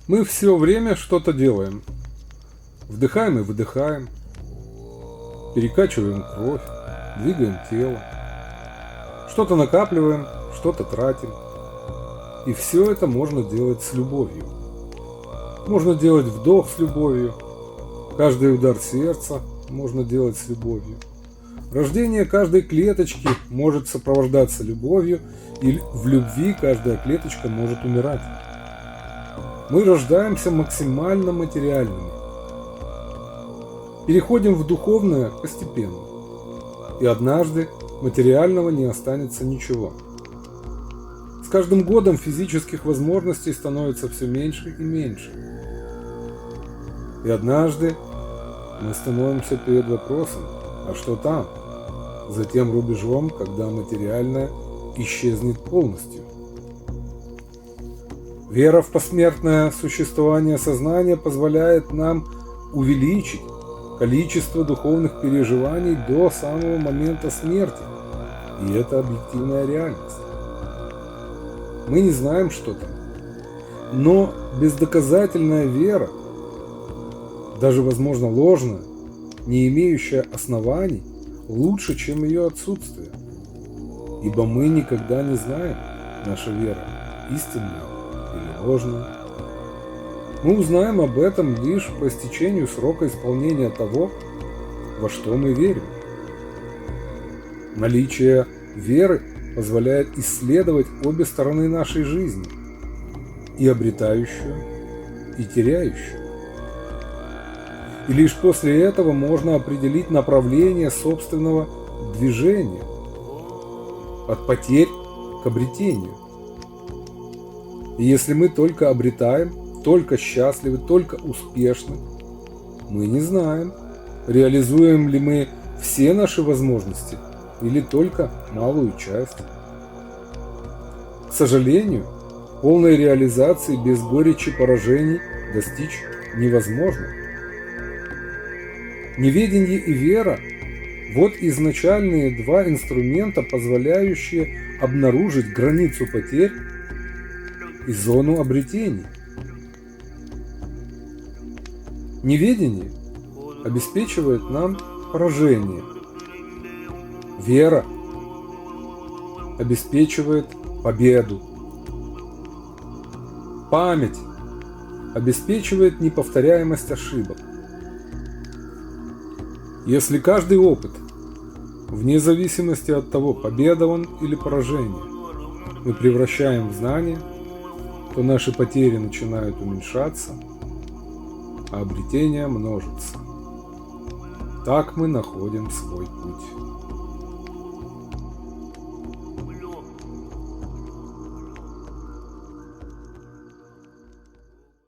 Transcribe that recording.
Мы все время что-то делаем. Вдыхаем и выдыхаем, перекачиваем кровь, двигаем тело. Что-то накапливаем, что-то тратим. И все это можно делать с любовью. Можно делать вдох с любовью. Каждый удар сердца можно делать с любовью. Рождение каждой клеточки может сопровождаться любовью, и в любви каждая клеточка может умирать. Мы рождаемся максимально материальными. Переходим в духовное постепенно. И однажды материального не останется ничего. С каждым годом физических возможностей становится все меньше и меньше. И однажды мы становимся перед вопросом, а что там? За тем рубежом, когда материальное исчезнет полностью. Вера в посмертное существование сознания позволяет нам увеличить количество духовных переживаний до самого момента смерти. И это объективная реальность. Мы не знаем, что там. Но бездоказательная вера, даже возможно ложная, не имеющая оснований, лучше, чем ее отсутствие. Ибо мы никогда не знаем, наша вера истинная или ложная. Мы узнаем об этом лишь по истечению срока исполнения того, во что мы верим. Наличие веры позволяет исследовать обе стороны нашей жизни, и обретающую, и теряющую. И лишь после этого можно определить направление собственного движения от потерь к обретению. И если мы только обретаем, только счастливы, только успешны, мы не знаем, реализуем ли мы все наши возможности или только малую часть. К сожалению, полной реализации без горечи поражений достичь невозможно. Неведение и вера – вот изначальные два инструмента, позволяющие обнаружить границу потерь и зону обретений. Неведение обеспечивает нам поражение. Вера обеспечивает победу. Память обеспечивает неповторяемость ошибок. Если каждый опыт, вне зависимости от того, победа он или поражение, мы превращаем в знание, то наши потери начинают уменьшаться, а обретение множится. Так мы находим свой путь.